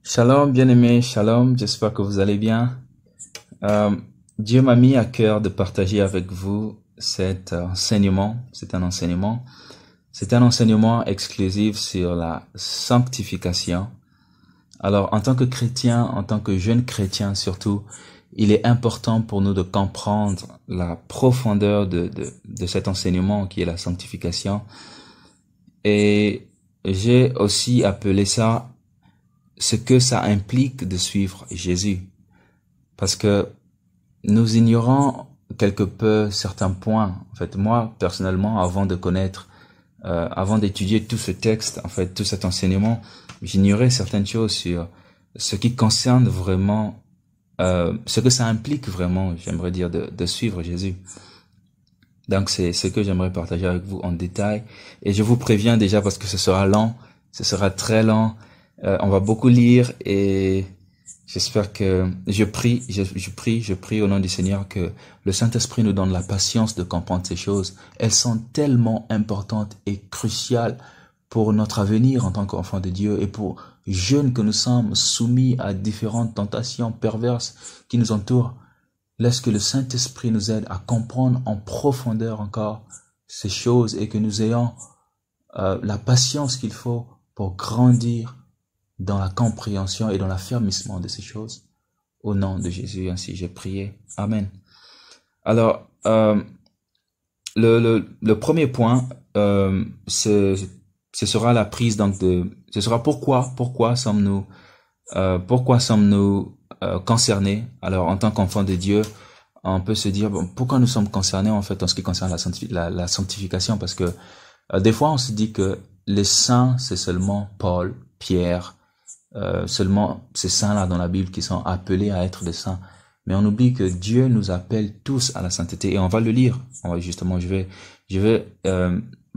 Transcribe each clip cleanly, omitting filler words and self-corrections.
Shalom, bien-aimé, shalom, j'espère que vous allez bien. Euh, Dieu m'a mis à cœur de partager avec vous cet enseignement. C'est un enseignement exclusif sur la sanctification. Alors, en tant que chrétien, en tant que jeune chrétien surtout, il est important pour nous de comprendre la profondeur de cet enseignement qui est la sanctification. Et j'ai aussi appelé ça ce que ça implique de suivre Jésus. Parce que nous ignorons quelque peu certains points. En fait, moi, personnellement, avant d'étudier tout ce texte, en fait, tout cet enseignement, j'ignorais certaines choses sur ce qui concerne vraiment, ce que ça implique vraiment, j'aimerais dire, de suivre Jésus. Donc, c'est ce que j'aimerais partager avec vous en détail. Et je vous préviens déjà parce que ce sera lent, ce sera très lent. On va beaucoup lire et j'espère que je prie au nom du Seigneur que le Saint-Esprit nous donne la patience de comprendre ces choses. Elles sont tellement importantes et cruciales pour notre avenir en tant qu'enfants de Dieu et pour jeunes que nous sommes soumis à différentes tentations perverses qui nous entourent. Laisse que le Saint-Esprit nous aide à comprendre en profondeur encore ces choses et que nous ayons la patience qu'il faut pour grandir dans la compréhension et dans l'affermissement de ces choses. Au nom de Jésus, ainsi j'ai prié. Amen. Alors, le premier point, ce sera la prise donc ce sera pourquoi sommes-nous concernés. Alors, en tant qu'enfants de Dieu, on peut se dire bon, pourquoi nous sommes concernés en fait en ce qui concerne la sanctification, parce que des fois on se dit que les saints c'est seulement Paul, Pierre, seulement ces saints-là dans la Bible qui sont appelés à être des saints. Mais on oublie que Dieu nous appelle tous à la sainteté et on va le lire. Je vais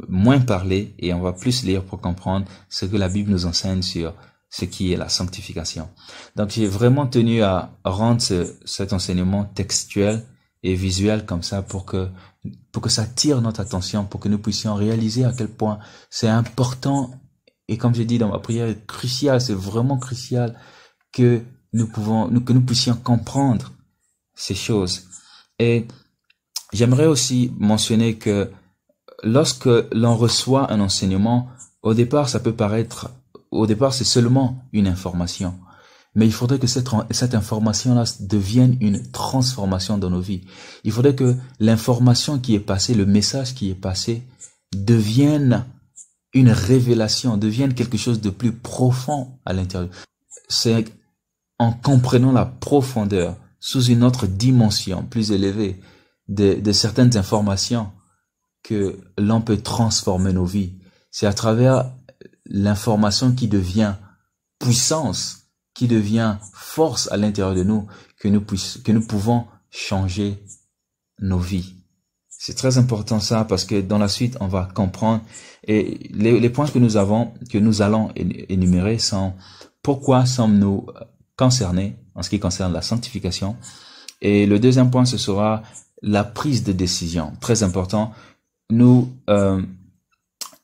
moins parler et on va plus lire pour comprendre ce que la Bible nous enseigne sur ce qui est la sanctification. Donc j'ai vraiment tenu à rendre cet enseignement textuel et visuel comme ça pour que ça attire notre attention, pour que nous puissions réaliser à quel point c'est important. Et comme j'ai dit dans ma prière, crucial, c'est vraiment crucial que nous puissions comprendre ces choses. Et j'aimerais aussi mentionner que lorsque l'on reçoit un enseignement, au départ, c'est seulement une information. Mais il faudrait que cette information-là devienne une transformation dans nos vies. Il faudrait que l'information qui est passée, le message qui est passé, devienne une révélation, devienne quelque chose de plus profond à l'intérieur. C'est en comprenant la profondeur sous une autre dimension plus élevée de certaines informations que l'on peut transformer nos vies. C'est à travers l'information qui devient puissance, qui devient force à l'intérieur de nous que nous pouvons changer nos vies. C'est très important ça parce que dans la suite, on va comprendre. Et les points que nous allons énumérer sont pourquoi sommes-nous concernés en ce qui concerne la sanctification. Et le deuxième point, ce sera la prise de décision. Très important.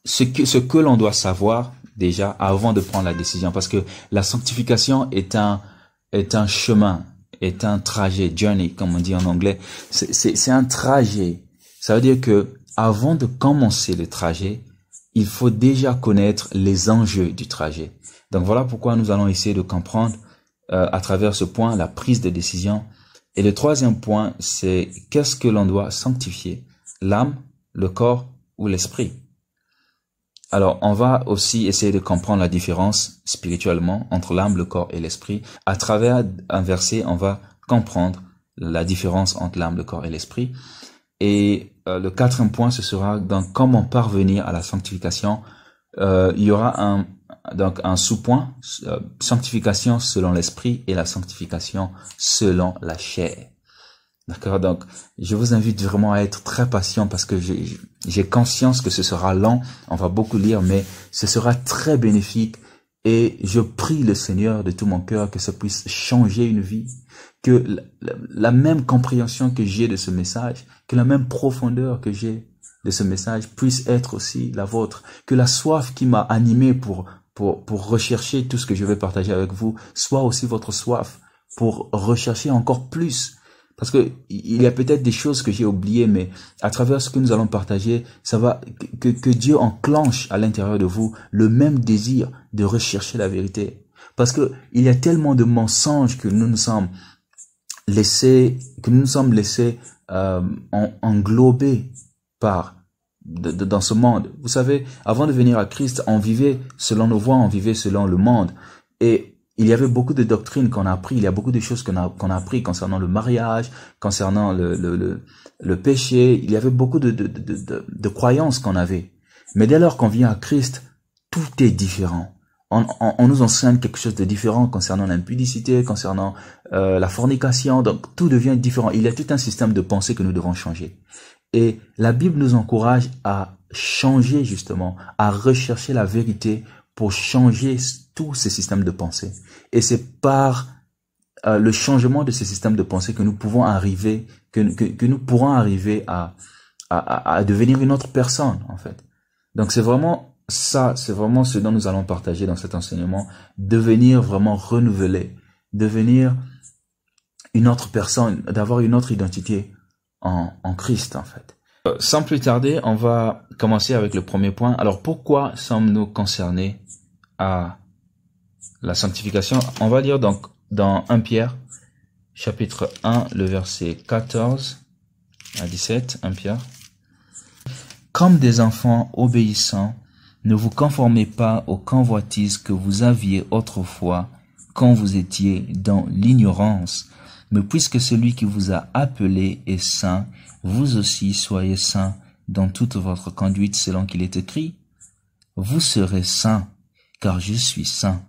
Ce que l'on doit savoir déjà avant de prendre la décision, parce que la sanctification est un chemin, est un trajet, journey, comme on dit en anglais. C'est un trajet. Ça veut dire que avant de commencer le trajet, il faut déjà connaître les enjeux du trajet. Donc voilà pourquoi nous allons essayer de comprendre à travers ce point la prise de décision. Et le troisième point, c'est qu'est-ce que l'on doit sanctifier? L'âme, le corps ou l'esprit? Alors, on va aussi essayer de comprendre la différence spirituellement entre l'âme, le corps et l'esprit. À travers un verset, on va comprendre la différence entre l'âme, le corps et l'esprit. Et le quatrième point, ce sera donc comment parvenir à la sanctification. Il y aura un sous-point, sanctification selon l'esprit et la sanctification selon la chair. D'accord? Donc, je vous invite vraiment à être très patient parce que j'ai conscience que ce sera lent. On va beaucoup lire, mais ce sera très bénéfique. Et je prie le Seigneur de tout mon cœur que ça puisse changer une vie, que la même compréhension que j'ai de ce message, que la même profondeur que j'ai de ce message puisse être aussi la vôtre, que la soif qui m'a animé pour pour rechercher tout ce que je vais partager avec vous, soit aussi votre soif pour rechercher encore plus. Parce que il y a peut-être des choses que j'ai oubliées, mais à travers ce que nous allons partager, ça va que Dieu enclenche à l'intérieur de vous le même désir de rechercher la vérité. Parce que il y a tellement de mensonges que nous nous sommes laissés englober par dans ce monde. Vous savez, avant de venir à Christ, on vivait selon nos voies, on vivait selon le monde. Et il y avait beaucoup de doctrines qu'on a appris, il y a beaucoup de choses qu'on a appris concernant le mariage, concernant le péché. Il y avait beaucoup de croyances qu'on avait. Mais dès lors qu'on vient à Christ, tout est différent. On nous enseigne quelque chose de différent concernant l'impudicité, concernant la fornication. Donc tout devient différent. Il y a tout un système de pensée que nous devons changer. Et la Bible nous encourage à changer justement, à rechercher la vérité pour changer tous ces systèmes de pensée. Et c'est par le changement de ces systèmes de pensée que nous pouvons arriver, que nous pourrons arriver à devenir une autre personne, en fait. Donc c'est vraiment ça, c'est vraiment ce dont nous allons partager dans cet enseignement, devenir vraiment renouvelé, devenir une autre personne, d'avoir une autre identité en Christ, en fait. Sans plus tarder, on va commencer avec le premier point. Alors, pourquoi sommes-nous concernés à la sanctification? On va lire donc dans 1 Pierre, chapitre 1, le verset 14 à 17, 1 Pierre. Comme des enfants obéissants, ne vous conformez pas aux convoitises que vous aviez autrefois quand vous étiez dans l'ignorance. Mais puisque celui qui vous a appelé est saint, vous aussi soyez saints dans toute votre conduite selon qu'il est écrit. Vous serez saints, car je suis saint.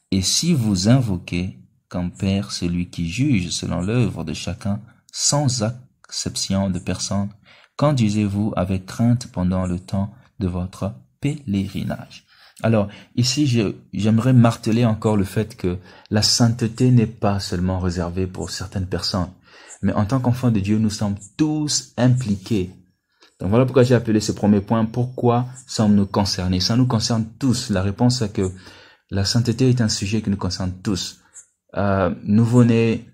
Et si vous invoquez comme Père celui qui juge selon l'œuvre de chacun, sans acception de personne, conduisez-vous avec crainte pendant le temps de votre pèlerinage. Alors, ici, j'aimerais marteler encore le fait que la sainteté n'est pas seulement réservée pour certaines personnes, mais en tant qu'enfants de Dieu, nous sommes tous impliqués. Donc voilà pourquoi j'ai appelé ce premier point, pourquoi sommes-nous concernés? Ça nous concerne tous. La réponse est que la sainteté est un sujet qui nous concerne tous. Nouveau-nés,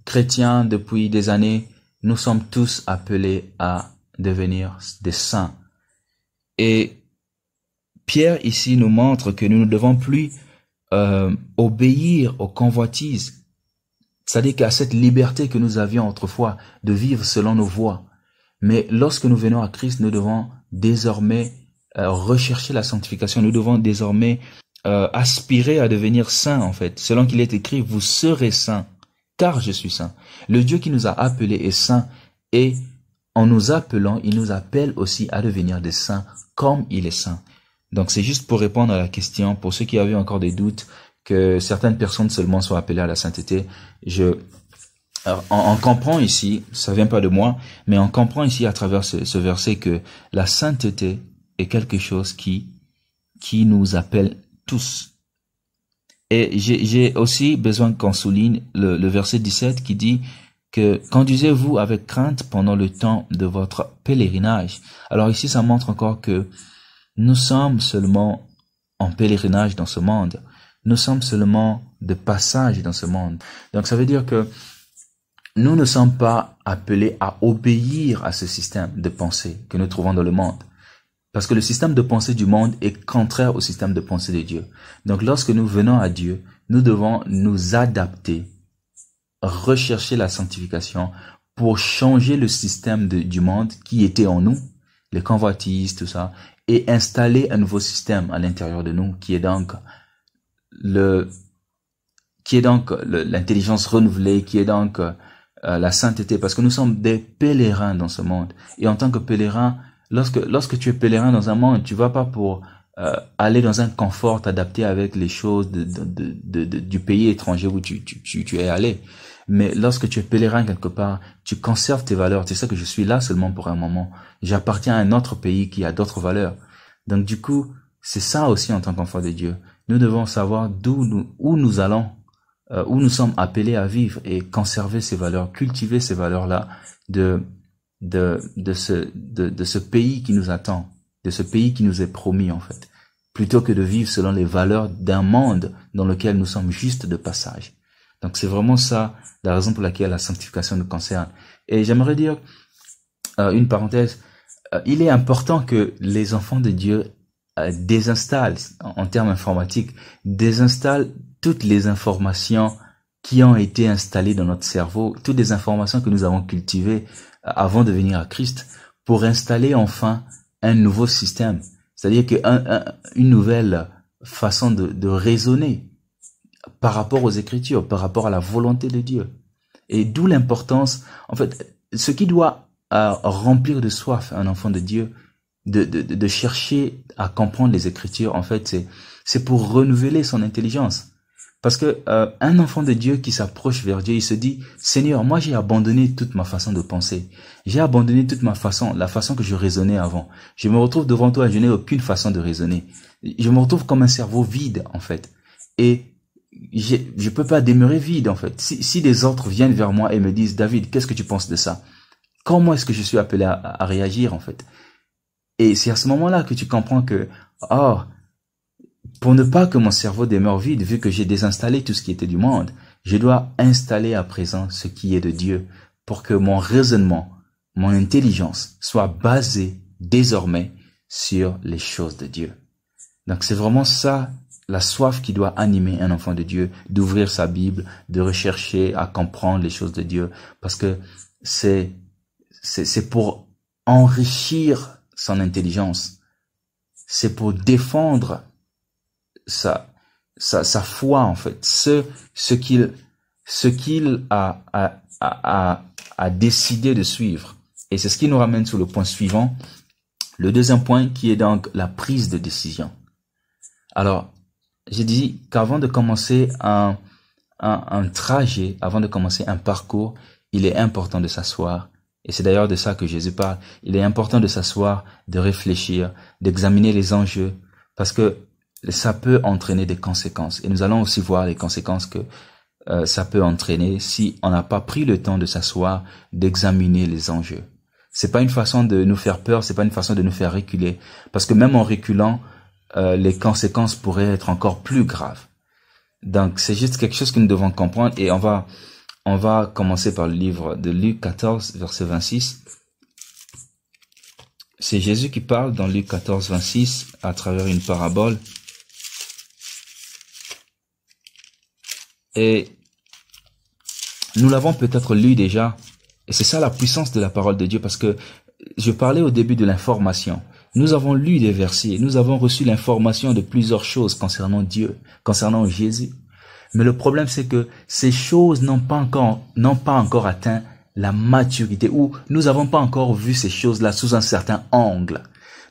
chrétiens depuis des années, nous sommes tous appelés à devenir des saints. Et Pierre ici nous montre que nous ne devons plus obéir aux convoitises, c'est-à-dire qu'à cette liberté que nous avions autrefois de vivre selon nos voies. Mais lorsque nous venons à Christ, nous devons désormais rechercher la sanctification, nous devons désormais aspirer à devenir saints en fait. Selon qu'il est écrit, vous serez saints, car je suis saint. Le Dieu qui nous a appelés est saint et en nous appelant, il nous appelle aussi à devenir des saints comme il est saint. Donc c'est juste pour répondre à la question, pour ceux qui avaient encore des doutes, que certaines personnes seulement soient appelées à la sainteté. On comprend ici, ça vient pas de moi, mais on comprend ici à travers ce verset que la sainteté est quelque chose qui nous appelle tous. Et j'ai aussi besoin qu'on souligne le verset 17 qui dit que conduisez-vous avec crainte pendant le temps de votre pèlerinage. Alors ici, ça montre encore que nous sommes seulement en pèlerinage dans ce monde. Nous sommes seulement de passage dans ce monde. Donc ça veut dire que nous ne sommes pas appelés à obéir à ce système de pensée que nous trouvons dans le monde. Parce que le système de pensée du monde est contraire au système de pensée de Dieu. Donc lorsque nous venons à Dieu, nous devons nous adapter, rechercher la sanctification pour changer le système du monde qui était en nous, les convoitises, tout ça, et installer un nouveau système à l'intérieur de nous qui est donc l'intelligence renouvelée, qui est donc la sainteté, parce que nous sommes des pèlerins dans ce monde. Et en tant que pèlerin, lorsque tu es pèlerin dans un monde, tu vas pas pour aller dans un confort, t'adapter avec les choses du pays étranger où tu es allé. Mais lorsque tu es pèlerin quelque part, tu conserves tes valeurs. C'est ça que je suis là seulement pour un moment. J'appartiens à un autre pays qui a d'autres valeurs. Donc du coup, c'est ça aussi en tant qu'enfant de Dieu. Nous devons savoir où nous allons, où nous sommes appelés à vivre et conserver ces valeurs, cultiver ces valeurs-là de ce pays qui nous attend, de ce pays qui nous est promis en fait. plutôt que de vivre selon les valeurs d'un monde dans lequel nous sommes juste de passage. Donc c'est vraiment ça la raison pour laquelle la sanctification nous concerne. Et j'aimerais dire une parenthèse, il est important que les enfants de Dieu désinstallent, en termes informatiques, désinstallent toutes les informations qui ont été installées dans notre cerveau, toutes les informations que nous avons cultivées avant de venir à Christ, pour installer enfin un nouveau système. C'est-à-dire une nouvelle façon de raisonner par rapport aux Écritures, par rapport à la volonté de Dieu. Et d'où l'importance, en fait, ce qui doit remplir de soif un enfant de Dieu, de chercher à comprendre les Écritures, en fait, c'est pour renouveler son intelligence. Parce que un enfant de Dieu qui s'approche vers Dieu, il se dit, Seigneur, moi j'ai abandonné toute ma façon de penser. J'ai abandonné toute la façon que je raisonnais avant. Je me retrouve devant toi, je n'ai aucune façon de raisonner. Je me retrouve comme un cerveau vide, en fait. Et je peux pas demeurer vide, en fait. Si des autres viennent vers moi et me disent, David, qu'est-ce que tu penses de ça? Comment est-ce que je suis appelé à réagir, en fait? Et c'est à ce moment-là que tu comprends que, pour ne pas que mon cerveau demeure vide, vu que j'ai désinstallé tout ce qui était du monde, je dois installer à présent ce qui est de Dieu pour que mon raisonnement, mon intelligence soit basée désormais sur les choses de Dieu. Donc c'est vraiment ça, la soif qui doit animer un enfant de Dieu, d'ouvrir sa Bible, de rechercher à comprendre les choses de Dieu, parce que c'est pour enrichir son intelligence, c'est pour défendre sa foi, en fait, ce qu'il a décidé de suivre. Et c'est ce qui nous ramène sur le point suivant, le deuxième point, qui est donc la prise de décision. Alors, j'ai dit qu'avant de commencer un trajet, avant de commencer un parcours, il est important de s'asseoir. Et c'est d'ailleurs de ça que Jésus parle. Il est important de s'asseoir, de réfléchir, d'examiner les enjeux, parce que ça peut entraîner des conséquences. Et nous allons aussi voir les conséquences que ça peut entraîner si on n'a pas pris le temps de s'asseoir, d'examiner les enjeux. C'est pas une façon de nous faire peur, c'est pas une façon de nous faire reculer, parce que même en reculant, les conséquences pourraient être encore plus graves. Donc c'est juste quelque chose que nous devons comprendre, et on va commencer par le livre de Luc 14, verset 26. C'est Jésus qui parle dans Luc 14, 26, à travers une parabole. Et nous l'avons peut-être lu déjà. Et c'est ça la puissance de la parole de Dieu, parce que je parlais au début de l'information. Nous avons lu des versets, nous avons reçu l'information de plusieurs choses concernant Dieu, concernant Jésus. Mais le problème, c'est que ces choses n'ont pas encore atteint la maturité, ou nous n'avons pas encore vu ces choses-là sous un certain angle.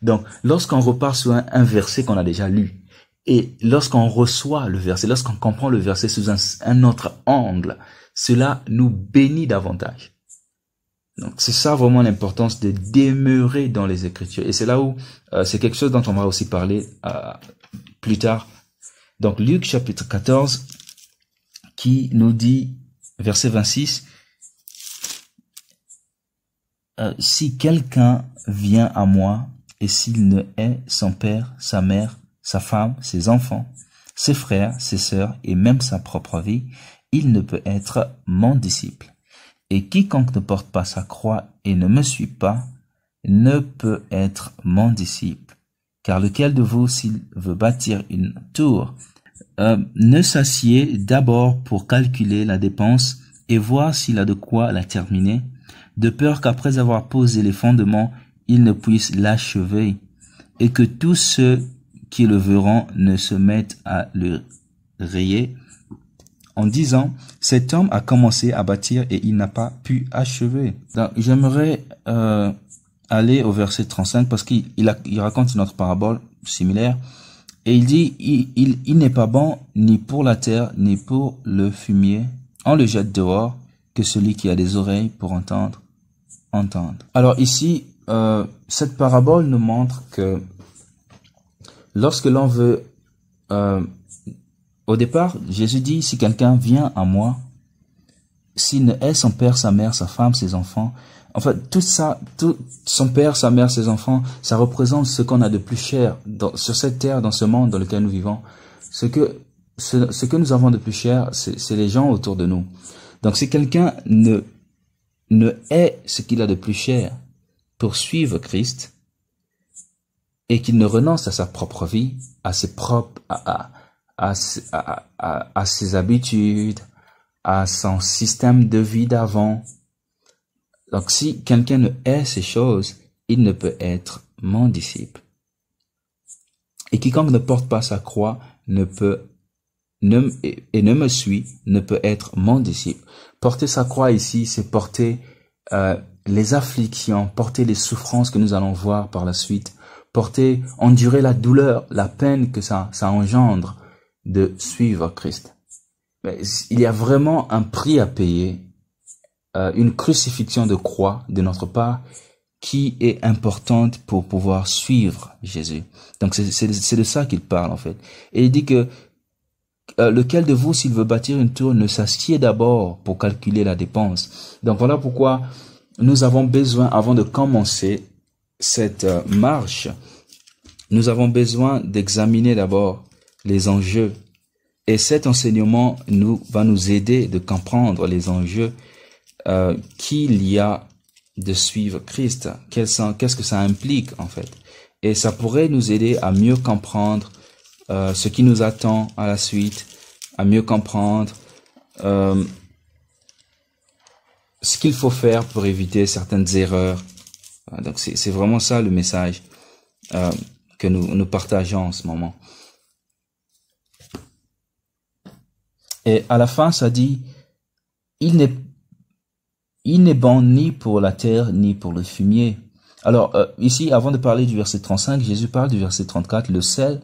Donc, lorsqu'on repart sur un verset qu'on a déjà lu, et lorsqu'on reçoit le verset, lorsqu'on comprend le verset sous un autre angle, cela nous bénit davantage. Donc, c'est ça vraiment l'importance de demeurer dans les Écritures. Et c'est là où c'est quelque chose dont on va aussi parler plus tard. Donc, Luc chapitre 14, qui nous dit, verset 26, si quelqu'un vient à moi, et s'il ne hait son père, sa mère, sa femme, ses enfants, ses frères, ses sœurs, et même sa propre vie, il ne peut être mon disciple. Et quiconque ne porte pas sa croix et ne me suit pas, ne peut être mon disciple. Car lequel de vous, s'il veut bâtir une tour, ne s'assied d'abord pour calculer la dépense et voir s'il a de quoi la terminer, de peur qu'après avoir posé les fondements, il ne puisse l'achever, et que tous ceux qui le verront ne se mettent à le rayer, en disant, cet homme a commencé à bâtir et il n'a pas pu achever. Donc, j'aimerais aller au verset 35 parce qu'il raconte une autre parabole similaire. Et il dit, il n'est pas bon ni pour la terre, ni pour le fumier. On le jette dehors, que celui qui a des oreilles pour entendre. Alors ici, cette parabole nous montre que lorsque l'on veut... au départ, Jésus dit, si quelqu'un vient à moi, s'il ne hait son père, sa mère, sa femme, ses enfants, En fait, tout ça, tout son père, sa mère, ses enfants, ça représente ce qu'on a de plus cher sur cette terre, dans ce monde dans lequel nous vivons. Ce que nous avons de plus cher, c'est les gens autour de nous. Donc, si quelqu'un ne hait ce qu'il a de plus cher pour suivre Christ et qu'il ne renonce à sa propre vie, à ses propres, à ses habitudes, à son système de vie d'avant. Donc, si quelqu'un ne hait ces choses, il ne peut être mon disciple. Et quiconque ne porte pas sa croix ne me suit, ne peut être mon disciple. Porter sa croix ici, c'est porter les afflictions, porter les souffrances que nous allons voir par la suite, endurer la douleur, la peine que ça engendre de suivre Christ. Mais il y a vraiment un prix à payer, une crucifixion de croix de notre part qui est importante pour pouvoir suivre Jésus. Donc c'est de ça qu'il parle en fait. Et il dit que lequel de vous, s'il veut bâtir une tour, ne s'assied d'abord pour calculer la dépense. Donc voilà pourquoi nous avons besoin, avant de commencer cette marche, nous avons besoin d'examiner d'abord les enjeux. Et cet enseignement va nous aider de comprendre les enjeux qu'il y a de suivre Christ. Qu'est-ce que ça implique en fait? Et ça pourrait nous aider à mieux comprendre ce qui nous attend à la suite, à mieux comprendre ce qu'il faut faire pour éviter certaines erreurs. Donc c'est vraiment ça le message que nous partageons en ce moment. Et à la fin, ça dit, il n'est bon ni pour la terre, ni pour le fumier. Alors, ici, avant de parler du verset 35, Jésus parle du verset 34, le sel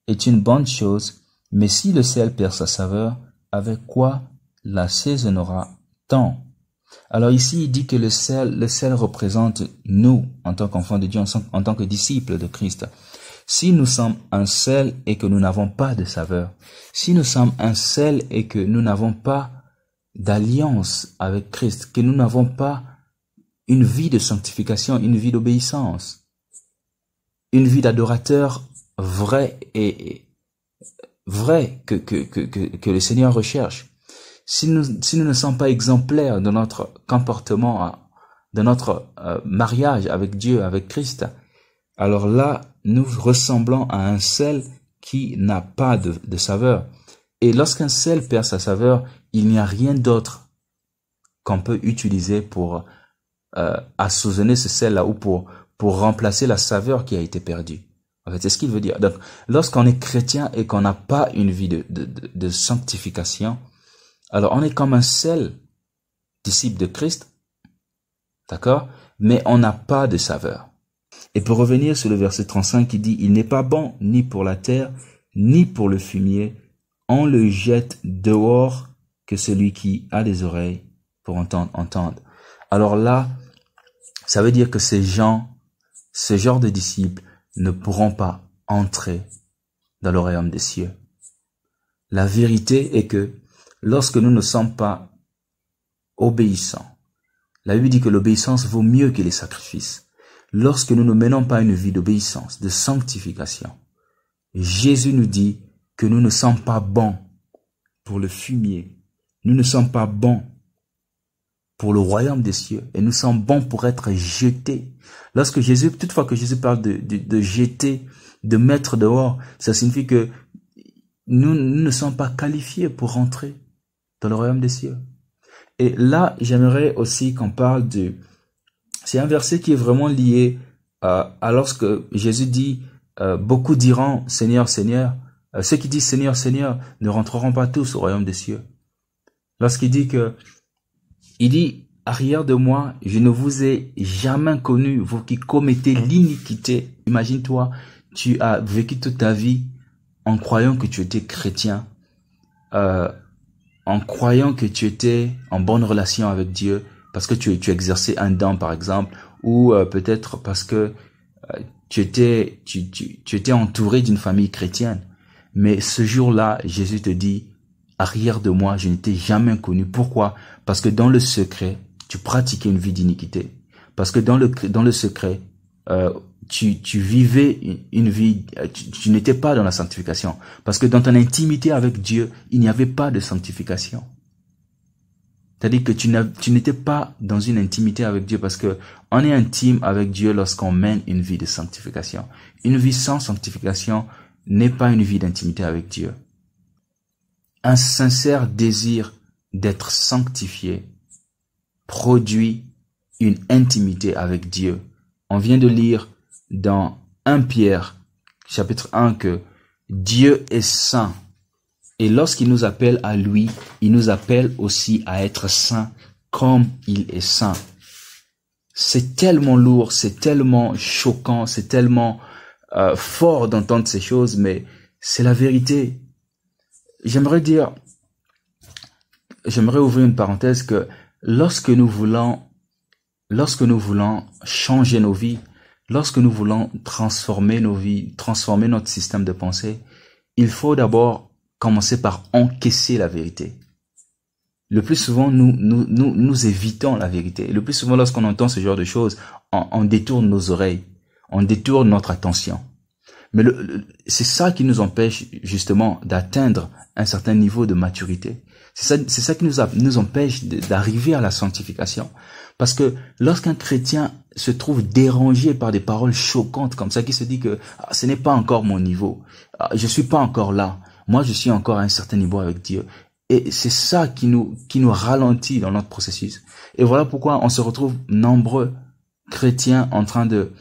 est une bonne chose, mais si le sel perd sa saveur, avec quoi l'assaisonnera-t-on? Alors ici, il dit que le sel représente nous, en tant qu'enfants de Dieu, en tant que disciples de Christ. Si nous sommes un sel et que nous n'avons pas de saveur, si nous sommes un sel et que nous n'avons pas d'alliance avec Christ, que nous n'avons pas une vie de sanctification, une vie d'obéissance, une vie d'adorateur vrai que le Seigneur recherche, si nous ne sommes pas exemplaires de notre comportement, de notre mariage avec Dieu, avec Christ, alors là, nous ressemblons à un sel qui n'a pas de saveur. Et lorsqu'un sel perd sa saveur, il n'y a rien d'autre qu'on peut utiliser pour assaisonner ce sel-là ou pour remplacer la saveur qui a été perdue. En fait, c'est ce qu'il veut dire. Donc, lorsqu'on est chrétien et qu'on n'a pas une vie de sanctification, alors on est comme un sel, disciple de Christ, d'accord? Mais on n'a pas de saveur. Et pour revenir sur le verset 35 qui dit « Il n'est pas bon ni pour la terre, ni pour le fumier, on le jette dehors que celui qui a des oreilles pour entendre. » Alors là, ça veut dire que ces gens, ce genre de disciples, ne pourront pas entrer dans le royaume des cieux. La vérité est que lorsque nous ne sommes pas obéissants, la Bible dit que l'obéissance vaut mieux que les sacrifices. Lorsque nous ne menons pas une vie d'obéissance, de sanctification, Jésus nous dit que nous ne sommes pas bons pour le fumier. Nous ne sommes pas bons pour le royaume des cieux. Et nous sommes bons pour être jetés. Toutefois que Jésus parle de jeter, de mettre dehors, ça signifie que nous ne sommes pas qualifiés pour rentrer dans le royaume des cieux. Et là, j'aimerais aussi qu'on parle c'est un verset qui est vraiment lié à lorsque Jésus dit beaucoup diront Seigneur, Seigneur. Ceux qui disent Seigneur, Seigneur ne rentreront pas tous au royaume des cieux. Lorsqu'il dit arrière de moi, je ne vous ai jamais connu, vous qui commettez l'iniquité. Imagine-toi, tu as vécu toute ta vie en croyant que tu étais chrétien, en croyant que tu étais en bonne relation avec Dieu, parce que tu exerçais un don par exemple, ou peut-être parce que tu étais entouré d'une famille chrétienne. Mais ce jour-là, Jésus te dit, arrière de moi, je ne t'ai jamais connu. Pourquoi? Parce que dans le secret, tu pratiquais une vie d'iniquité. Parce que dans le secret, tu vivais une vie, tu n'étais pas dans la sanctification. Parce que dans ton intimité avec Dieu, il n'y avait pas de sanctification. C'est-à-dire que tu n'étais pas dans une intimité avec Dieu, parce que on est intime avec Dieu lorsqu'on mène une vie de sanctification. Une vie sans sanctification n'est pas une vie d'intimité avec Dieu. Un sincère désir d'être sanctifié produit une intimité avec Dieu. On vient de lire dans 1 Pierre, chapitre 1, que Dieu est saint. Et lorsqu'il nous appelle à lui, il nous appelle aussi à être saint comme il est saint. C'est tellement lourd, c'est tellement choquant, c'est tellement fort d'entendre ces choses, mais c'est la vérité. J'aimerais ouvrir une parenthèse, que lorsque nous voulons changer nos vies, lorsque nous voulons transformer nos vies, transformer notre système de pensée, il faut d'abord commencer par encaisser la vérité. Le plus souvent, nous évitons la vérité. Le plus souvent, lorsqu'on entend ce genre de choses, on détourne nos oreilles, on détourne notre attention. Mais c'est ça qui nous empêche justement d'atteindre un certain niveau de maturité. C'est ça qui nous empêche d'arriver à la sanctification. Parce que lorsqu'un chrétien se trouve dérangé par des paroles choquantes comme ça, qui se dit que ce n'est pas encore mon niveau, je suis pas encore là, moi je suis encore à un certain niveau avec Dieu. Et c'est ça qui nous ralentit dans notre processus. Et voilà pourquoi on se retrouve nombreux chrétiens en train de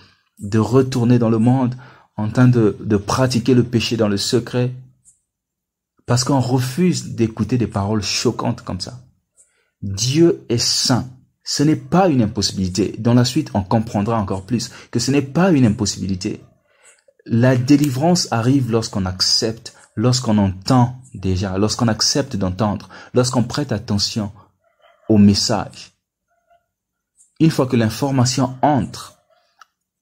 retourner dans le monde, en train de pratiquer le péché dans le secret, parce qu'on refuse d'écouter des paroles choquantes comme ça. Dieu est saint. Ce n'est pas une impossibilité. Dans la suite, on comprendra encore plus que ce n'est pas une impossibilité. La délivrance arrive lorsqu'on accepte, lorsqu'on entend déjà, lorsqu'on accepte d'entendre, lorsqu'on prête attention au message. Une fois que l'information entre,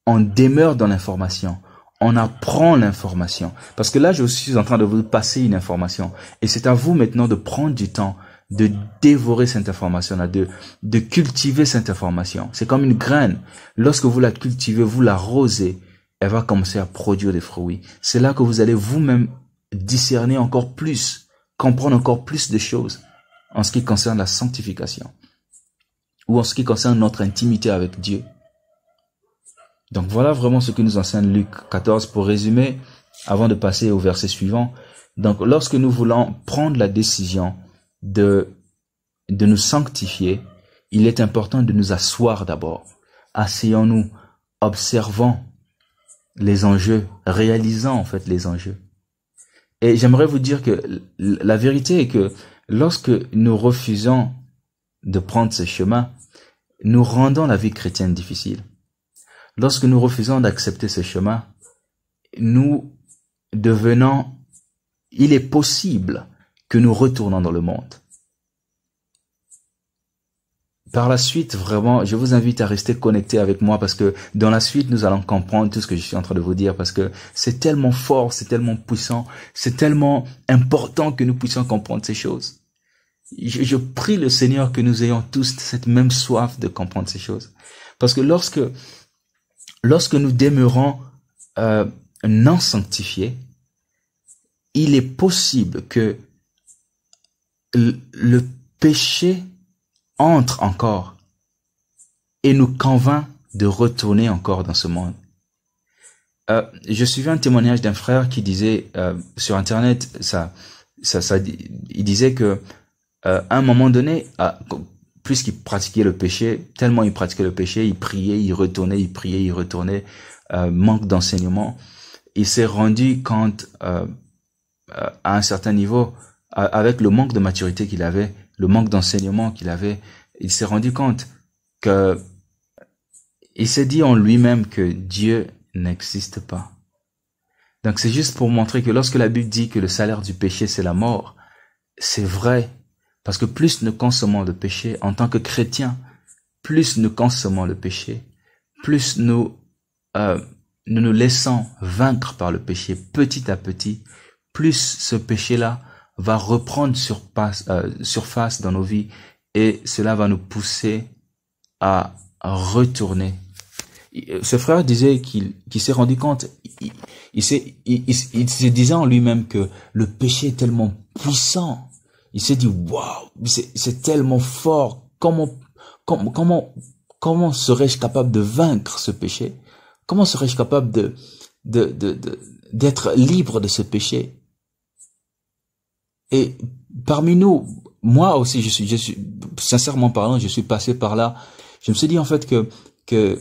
on demeure dans l'information. On apprend l'information. Parce que là, je suis en train de vous passer une information. Et c'est à vous maintenant de prendre du temps, de dévorer cette information-là, de cultiver cette information. C'est comme une graine. Lorsque vous la cultivez, vous l'arrosez, elle va commencer à produire des fruits. C'est là que vous allez vous-même discerner encore plus, comprendre encore plus de choses en ce qui concerne la sanctification ou en ce qui concerne notre intimité avec Dieu. Donc voilà vraiment ce que nous enseigne Luc 14. Pour résumer, avant de passer au verset suivant, donc lorsque nous voulons prendre la décision de nous sanctifier, il est important de nous asseoir d'abord. Asseyons-nous, observons les enjeux, réalisons en fait les enjeux. Et j'aimerais vous dire que la vérité est que lorsque nous refusons de prendre ce chemin, nous rendons la vie chrétienne difficile. Lorsque nous refusons d'accepter ce chemin, il est possible que nous retournons dans le monde. Par la suite, vraiment, je vous invite à rester connecté avec moi, parce que dans la suite, nous allons comprendre tout ce que je suis en train de vous dire, parce que c'est tellement fort, c'est tellement puissant, c'est tellement important que nous puissions comprendre ces choses. Je prie le Seigneur que nous ayons tous cette même soif de comprendre ces choses. Parce que lorsque nous demeurons non sanctifiés, il est possible que le péché entre encore et nous convainc de retourner encore dans ce monde. Je suivais un témoignage d'un frère qui disait sur Internet, il disait que à un moment donné, puisqu'il pratiquait le péché, tellement il pratiquait le péché, il priait, il retournait, il priait, il retournait, manque d'enseignement. Il s'est rendu compte à un certain niveau, avec le manque de maturité qu'il avait, le manque d'enseignement qu'il avait, il s'est rendu compte que il s'est dit en lui-même que Dieu n'existe pas. Donc c'est juste pour montrer que lorsque la Bible dit que le salaire du péché c'est la mort, c'est vrai. Parce que plus nous consommons le péché en tant que chrétiens, plus nous consommons le péché, plus nous nous laissons vaincre par le péché petit à petit, plus ce péché-là va reprendre surface dans nos vies, et cela va nous pousser à retourner. Ce frère disait qu'il s'est rendu compte, il se disait en lui-même que le péché est tellement puissant. Il s'est dit, waouh, c'est tellement fort. Comment serais-je capable de vaincre ce péché? Comment serais-je capable d'être libre de ce péché? Et parmi nous, moi aussi, je suis, sincèrement parlant, je suis passé par là. Je me suis dit, en fait, que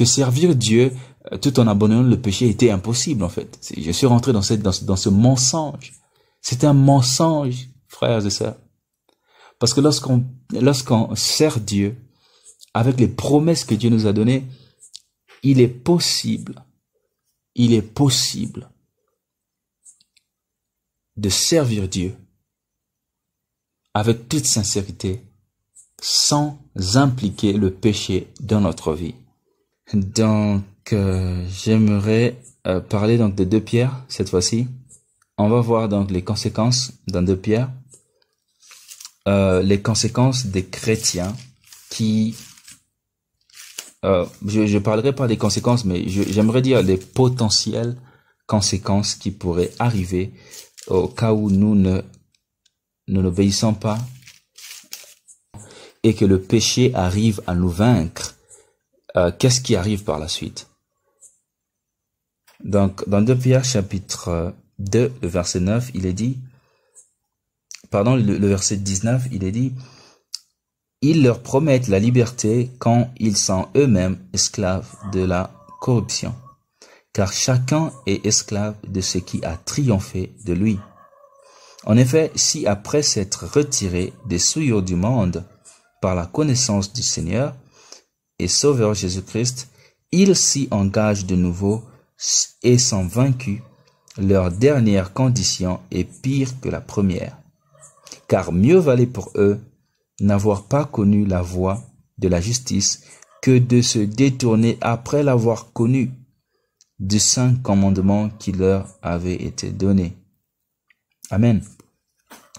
servir Dieu tout en abandonnant le péché était impossible, en fait. Je suis rentré dans ce mensonge. C'est un mensonge, frères et sœurs. Parce que lorsqu'on sert Dieu, avec les promesses que Dieu nous a données, il est possible de servir Dieu avec toute sincérité, sans impliquer le péché dans notre vie. Donc, j'aimerais parler donc de 2 Pierre cette fois-ci. On va voir donc les conséquences dans 2 Pierre, les conséquences des chrétiens qui, je parlerai pas des conséquences, mais j'aimerais dire les potentielles conséquences qui pourraient arriver au cas où nous n'obéissons pas et que le péché arrive à nous vaincre. Qu'est-ce qui arrive par la suite? Donc, dans 2 Pierre chapitre 2, le verset 9, il est dit, le verset 19, il est dit, ils leur promettent la liberté quand ils sont eux-mêmes esclaves de la corruption, car chacun est esclave de ce qui a triomphé de lui. En effet, si après s'être retiré des souillures du monde par la connaissance du Seigneur et Sauveur Jésus-Christ, ils s'y engagent de nouveau et sont vaincus, leur dernière condition est pire que la première. Car mieux valait pour eux n'avoir pas connu la voie de la justice que de se détourner après l'avoir connu du saint commandement qui leur avait été donné. Amen.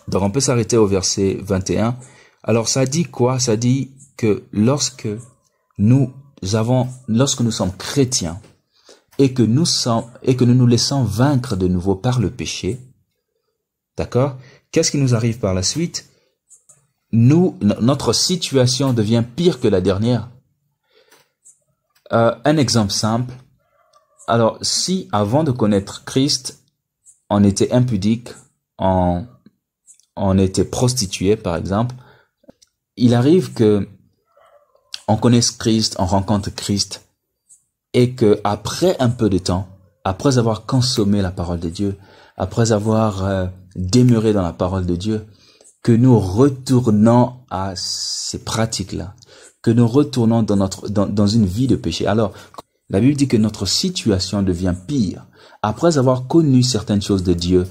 Donc on peut s'arrêter au verset 21. Alors ça dit quoi? Ça dit que lorsque nous sommes chrétiens et que nous nous laissons vaincre de nouveau par le péché, d'accord? Qu'est-ce qui nous arrive par la suite? Notre situation devient pire que la dernière. Un exemple simple. Alors, si avant de connaître Christ, on était impudique, on était prostitué, par exemple, il arrive que on connaisse Christ, on rencontre Christ, et que après un peu de temps, après avoir consommé la parole de Dieu, après avoir demeuré dans la parole de Dieu, que nous retournons à ces pratiques-là, que nous retournons dans une vie de péché. Alors, la Bible dit que notre situation devient pire. Après avoir connu certaines choses de Dieu,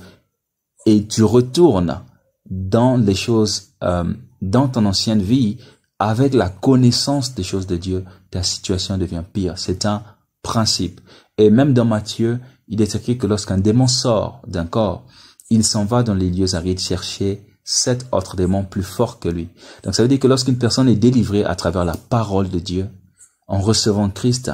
et tu retournes dans les choses, dans ton ancienne vie, avec la connaissance des choses de Dieu, ta situation devient pire. C'est un principe. Et même dans Matthieu, il est écrit que lorsqu'un démon sort d'un corps, il s'en va dans les lieux arides chercher 7 autres démons plus forts que lui. Donc ça veut dire que lorsqu'une personne est délivrée à travers la parole de Dieu, en recevant Christ,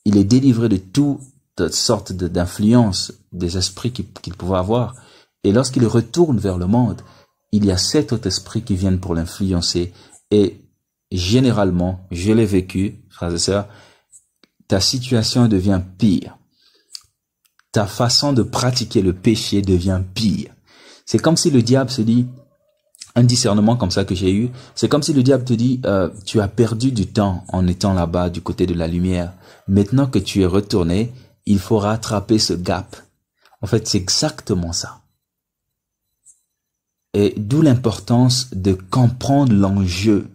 il est délivré de toutes sortes d'influences des esprits qu'il pouvait avoir. Et lorsqu'il retourne vers le monde, il y a 7 autres esprits qui viennent pour l'influencer. Et généralement, je l'ai vécu, frères et sœurs, ta situation devient pire. Ta façon de pratiquer le péché devient pire. C'est comme si le diable se dit, un discernement comme ça que j'ai eu, c'est comme si le diable te dit, tu as perdu du temps en étant là-bas du côté de la lumière. Maintenant que tu es retourné, il faut rattraper ce gap. En fait, c'est exactement ça. Et d'où l'importance de comprendre l'enjeu.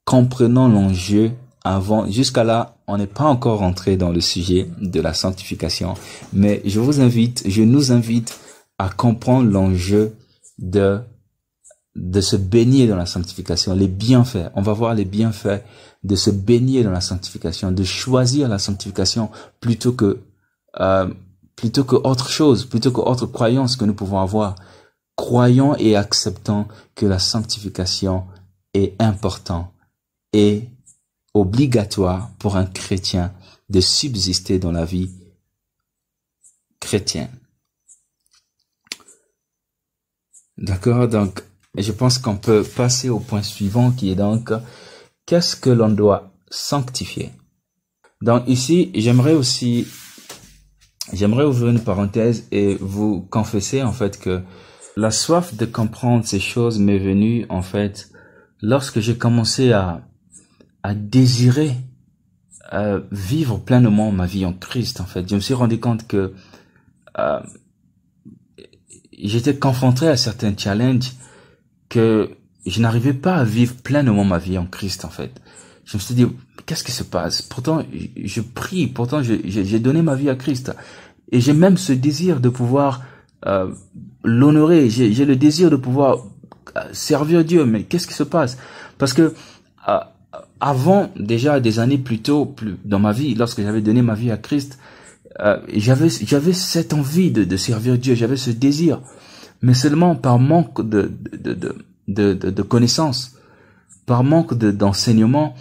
Comprenons l'enjeu avant. Jusqu'à là, on n'est pas encore rentré dans le sujet de la sanctification. Mais je nous invite à comprendre l'enjeu de se baigner dans la sanctification, les bienfaits. On va voir les bienfaits de se baigner dans la sanctification, de choisir la sanctification plutôt que autre chose, plutôt que autre croyance que nous pouvons avoir. Croyons et acceptons que la sanctification est importante est obligatoire pour un chrétien de subsister dans la vie chrétienne. D'accord, donc je pense qu'on peut passer au point suivant qui est donc qu'est-ce que l'on doit sanctifier. Donc ici, j'aimerais ouvrir une parenthèse et vous confesser en fait que la soif de comprendre ces choses m'est venue en fait lorsque j'ai commencé à désirer vivre pleinement ma vie en Christ en fait. Je me suis rendu compte que j'étais confronté à certains challenges que je n'arrivais pas à vivre pleinement ma vie en Christ en fait. Je me suis dit, qu'est-ce qui se passe? Pourtant, je prie, pourtant j'ai donné ma vie à Christ. Et j'ai même ce désir de pouvoir l'honorer. J'ai le désir de pouvoir servir Dieu. Mais qu'est-ce qui se passe? Parce que avant, déjà des années plus tôt, dans ma vie, lorsque j'avais donné ma vie à Christ, j'avais cette envie de servir Dieu. J'avais ce désir. Mais seulement par manque de connaissances, par manque d'enseignement,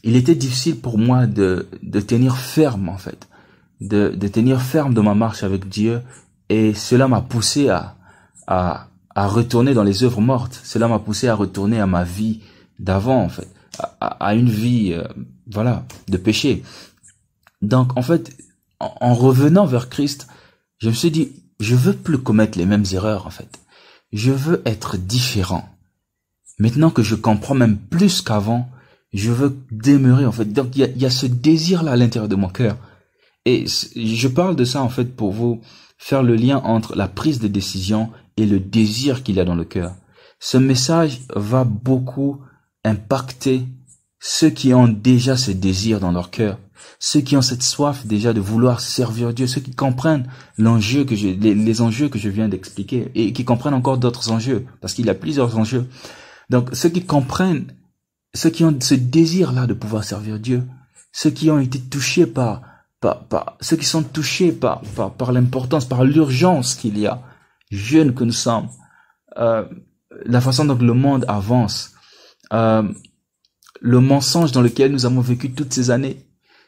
il était difficile pour moi de tenir ferme en fait, de tenir ferme dans ma marche avec Dieu, et cela m'a poussé à retourner dans les œuvres mortes. Cela m'a poussé à retourner à ma vie d'avant en fait, à une vie voilà, de péché. Donc en fait, en revenant vers Christ, je me suis dit, je veux plus commettre les mêmes erreurs en fait. Je veux être différent. Maintenant que je comprends même plus qu'avant, je veux demeurer en fait. Donc il y a ce désir là à l'intérieur de mon cœur. Et je parle de ça en fait pour vous faire le lien entre la prise de décision et le désir qu'il y a dans le cœur. Ce message va beaucoup impacter ceux qui ont déjà ce désir dans leur cœur, ceux qui ont cette soif déjà de vouloir servir Dieu, ceux qui comprennent l'enjeu que les enjeux que je viens d'expliquer et qui comprennent encore d'autres enjeux, parce qu'il y a plusieurs enjeux. Donc ceux qui comprennent, ceux qui ont ce désir-là de pouvoir servir Dieu, ceux qui ont été touchés ceux qui sont touchés par l'importance, par l'urgence qu'il y a, jeunes que nous sommes, la façon dont le monde avance, le mensonge dans lequel nous avons vécu toutes ces années,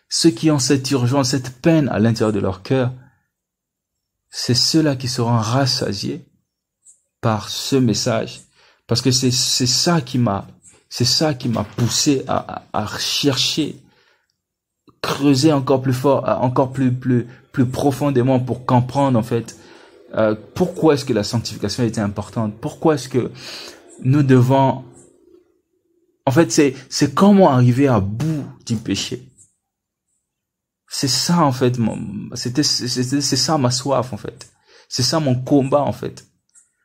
ceux qui ont cette urgence, cette peine à l'intérieur de leur cœur, c'est ceux-là qui seront rassasiés par ce message, parce que c'est ça qui m'a poussé à chercher, creuser encore plus fort, encore plus profondément pour comprendre en fait pourquoi est-ce que la sanctification était importante, pourquoi est-ce que nous devons, en fait c'est comment arriver à bout du péché. C'est ça en fait, c'est ça ma soif en fait, c'est ça mon combat en fait.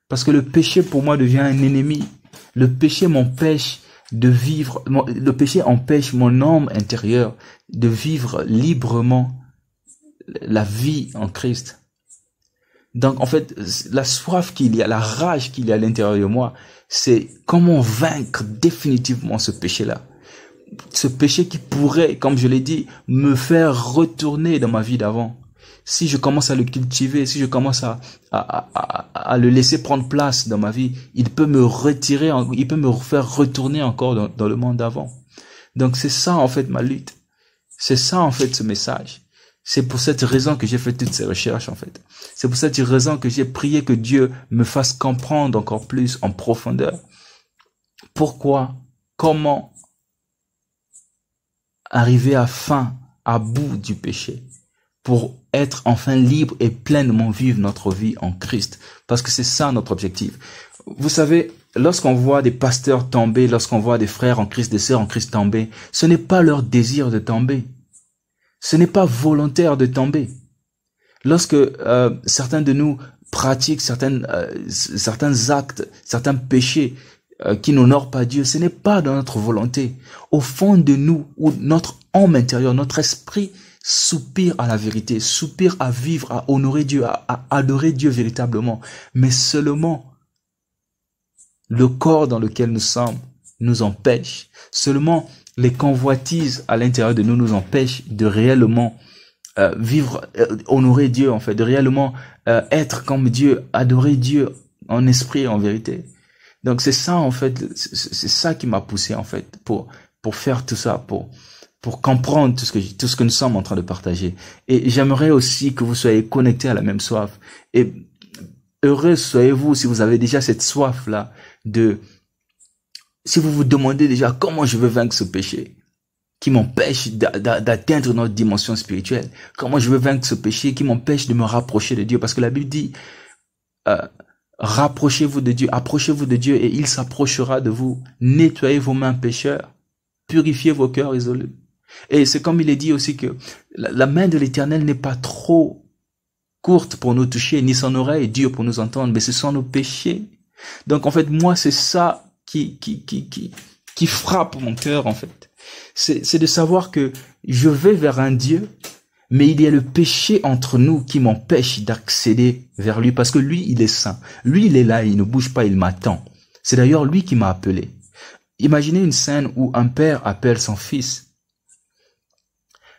Parce que le péché pour moi devient un ennemi. Le péché m'empêche de vivre, le péché empêche mon homme intérieur de vivre librement la vie en Christ. Donc en fait, la soif qu'il y a, la rage qu'il y a à l'intérieur de moi, c'est comment vaincre définitivement ce péché-là. Ce péché qui pourrait, comme je l'ai dit, me faire retourner dans ma vie d'avant. Si je commence à le cultiver, si je commence à le laisser prendre place dans ma vie, il peut me retirer, il peut me faire retourner encore dans le monde d'avant. Donc c'est ça en fait ma lutte. C'est ça en fait ce message. C'est pour cette raison que j'ai fait toutes ces recherches en fait. C'est pour cette raison que j'ai prié que Dieu me fasse comprendre encore plus en profondeur. Pourquoi, comment arriver à bout du péché, pour être enfin libre et pleinement vivre notre vie en Christ. Parce que c'est ça notre objectif. Vous savez, lorsqu'on voit des pasteurs tomber, lorsqu'on voit des frères en Christ, des sœurs en Christ tomber, ce n'est pas leur désir de tomber. Ce n'est pas volontaire de tomber. Lorsque certains de nous pratiquent certains actes, certains péchés qui n'honorent pas Dieu, ce n'est pas dans notre volonté. Au fond de nous, où notre âme intérieure, notre esprit soupire à la vérité, soupire à vivre, à honorer Dieu, à adorer Dieu véritablement. Mais seulement le corps dans lequel nous sommes nous empêche. Seulement les convoitises à l'intérieur de nous nous empêchent de réellement vivre, honorer Dieu en fait, de réellement être comme Dieu, adorer Dieu en esprit et en vérité. Donc c'est ça en fait, c'est ça qui m'a poussé en fait pour pour faire tout ça, pour comprendre tout ce que nous sommes en train de partager. Et j'aimerais aussi que vous soyez connectés à la même soif. Et heureux soyez-vous si vous avez déjà cette soif-là si vous vous demandez déjà comment je veux vaincre ce péché qui m'empêche d'atteindre notre dimension spirituelle. Comment je veux vaincre ce péché qui m'empêche de me rapprocher de Dieu. Parce que la Bible dit, rapprochez-vous de Dieu, approchez-vous de Dieu et il s'approchera de vous. Nettoyez vos mains pécheurs, purifiez vos cœurs isolés. Et c'est comme il est dit aussi que la main de l'Éternel n'est pas trop courte pour nous toucher, ni son oreille dure pour nous entendre, mais ce sont nos péchés. Donc en fait, moi, c'est ça qui frappe mon cœur en fait. C'est de savoir que je vais vers un Dieu, mais il y a le péché entre nous qui m'empêche d'accéder vers lui, parce que lui, il est saint. Lui, il est là, il ne bouge pas, il m'attend. C'est d'ailleurs lui qui m'a appelé. Imaginez une scène où un père appelle son fils,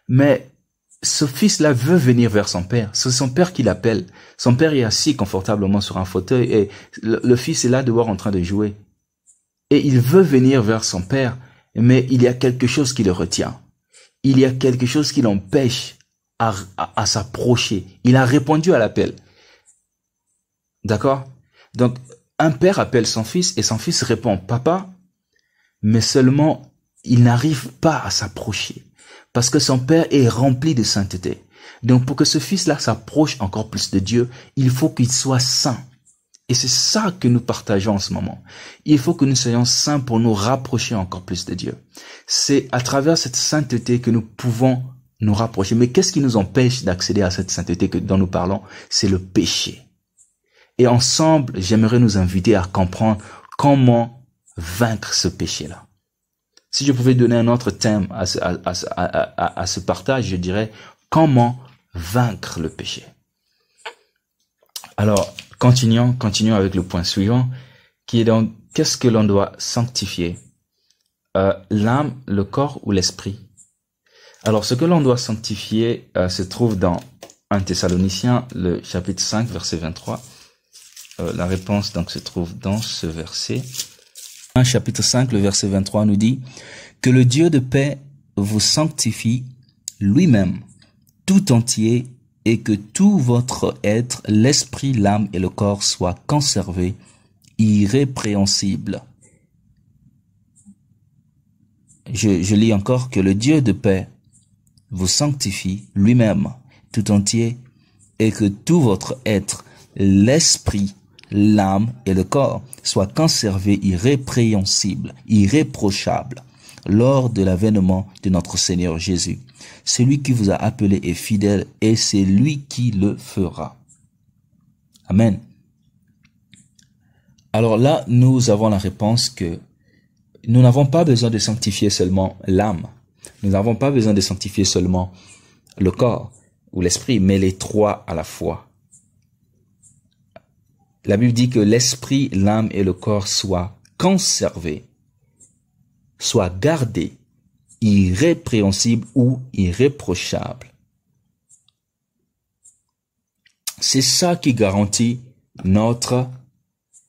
mais ce fils-là veut venir vers son père. C'est son père qui l'appelle. Son père est assis confortablement sur un fauteuil et le fils est là dehors en train de jouer. Et il veut venir vers son père, mais il y a quelque chose qui le retient. Il y a quelque chose qui l'empêche à s'approcher. Il a répondu à l'appel. D'accord? Donc, un père appelle son fils et son fils répond, papa, mais seulement il n'arrive pas à s'approcher parce que son père est rempli de sainteté. Donc, pour que ce fils-là s'approche encore plus de Dieu, il faut qu'il soit saint. Et c'est ça que nous partageons en ce moment. Il faut que nous soyons saints pour nous rapprocher encore plus de Dieu. C'est à travers cette sainteté que nous pouvons nous rapprocher. Mais qu'est-ce qui nous empêche d'accéder à cette sainteté dont nous parlons? C'est le péché. Et ensemble, j'aimerais nous inviter à comprendre comment vaincre ce péché-là. Si je pouvais donner un autre thème à ce partage, je dirais comment vaincre le péché. Alors, continuons avec le point suivant, qui est donc, qu'est-ce que l'on doit sanctifier? L'âme, le corps ou l'esprit? Alors, ce que l'on doit sanctifier se trouve dans 1 Thessaloniciens, le chapitre 5, verset 23. La réponse donc se trouve dans ce verset. 1 chapitre 5, le verset 23 nous dit « Que le Dieu de paix vous sanctifie lui-même, tout entier, et que tout votre être, l'esprit, l'âme et le corps soient conservés, irrépréhensibles. » Je lis encore que le Dieu de paix vous sanctifie lui-même, tout entier, et que tout votre être, l'esprit, l'âme et le corps soient conservés irrépréhensibles, irréprochables, lors de l'avènement de notre Seigneur Jésus. Celui qui vous a appelé est fidèle et c'est lui qui le fera. Amen. Alors là, nous avons la réponse que nous n'avons pas besoin de sanctifier seulement l'âme. Nous n'avons pas besoin de sanctifier seulement le corps ou l'esprit, mais les trois à la fois. La Bible dit que l'esprit, l'âme et le corps soient conservés, soient gardés, irrépréhensibles ou irréprochables. C'est ça qui garantit notre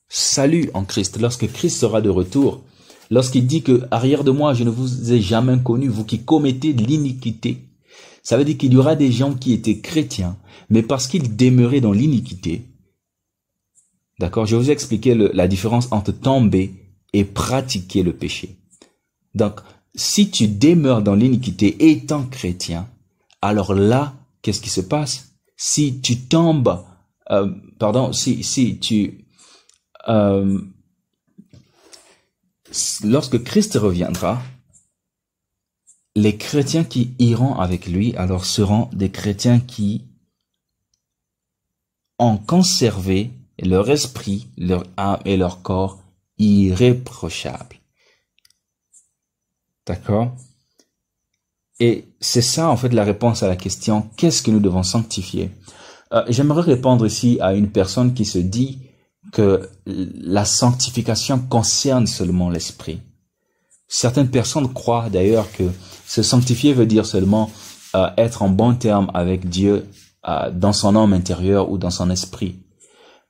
salut en Christ. Lorsque Christ sera de retour, lorsqu'il dit que « Arrière de moi, je ne vous ai jamais connu, vous qui commettez de l'iniquité », ça veut dire qu'il y aura des gens qui étaient chrétiens, mais parce qu'ils demeuraient dans l'iniquité. D'accord? Je vais vous expliquer la différence entre tomber et pratiquer le péché. Donc, si tu demeures dans l'iniquité étant chrétien, alors là, qu'est-ce qui se passe? Si tu tombes, lorsque Christ reviendra, les chrétiens qui iront avec lui, alors seront des chrétiens qui ont conservé leur esprit, leur âme et leur corps irréprochables. D'accord? Et c'est ça, en fait, la réponse à la question, qu'est-ce que nous devons sanctifier? J'aimerais répondre ici à une personne qui se dit que la sanctification concerne seulement l'esprit. Certaines personnes croient d'ailleurs que se sanctifier veut dire seulement être en bon terme avec Dieu dans son âme intérieure ou dans son esprit.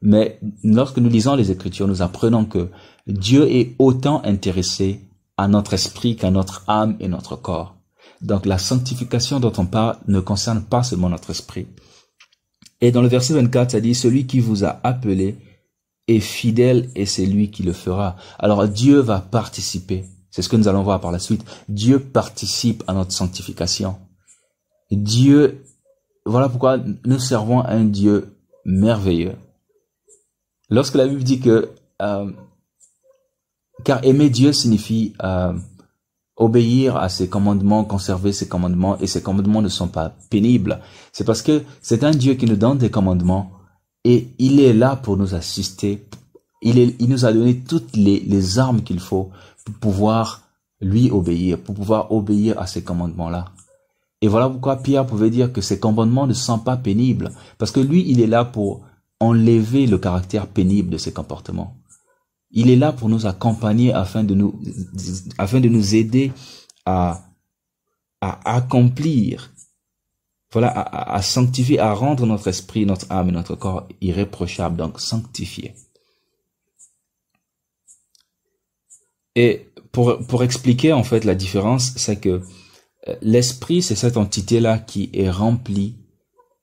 Mais lorsque nous lisons les Écritures, nous apprenons que Dieu est autant intéressé à notre esprit qu'à notre âme et notre corps. Donc la sanctification dont on parle ne concerne pas seulement notre esprit. Et dans le verset 24, ça dit, celui qui vous a appelé est fidèle et c'est lui qui le fera. Alors Dieu va participer. C'est ce que nous allons voir par la suite. Dieu participe à notre sanctification. Dieu, voilà pourquoi nous servons un Dieu merveilleux. Lorsque la Bible dit que, car aimer Dieu signifie obéir à ses commandements, conserver ses commandements, et ses commandements ne sont pas pénibles. C'est parce que c'est un Dieu qui nous donne des commandements et il est là pour nous assister. Il nous a donné toutes les armes qu'il faut pour pouvoir lui obéir, pour pouvoir obéir à ces commandements-là. Et voilà pourquoi Pierre pouvait dire que ces commandements ne sont pas pénibles, parce que lui, il est là pour enlever le caractère pénible de ses comportements. Il est là pour nous accompagner afin de nous aider à accomplir, voilà, à sanctifier, à rendre notre esprit, notre âme et notre corps irréprochables, donc sanctifiés. Et pour expliquer en fait la différence, c'est que l'esprit, c'est cette entité-là qui est remplie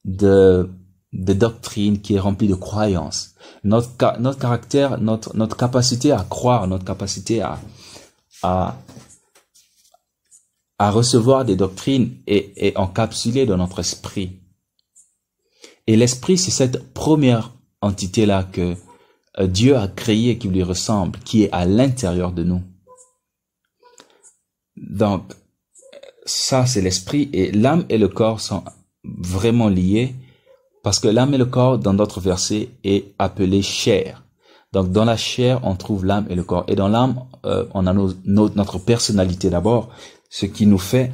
de doctrine, qui est remplie de croyances. Notre caractère, notre capacité à croire, notre capacité à recevoir des doctrines est encapsulée dans notre esprit. Et l'esprit, c'est cette première entité-là que Dieu a créée qui lui ressemble, qui est à l'intérieur de nous. Donc, ça, c'est l'esprit, et l'âme et le corps sont vraiment liés, parce que l'âme et le corps, dans d'autres versets, est appelé chair. Donc, dans la chair, on trouve l'âme et le corps. Et dans l'âme, on a notre personnalité d'abord, ce qui nous fait,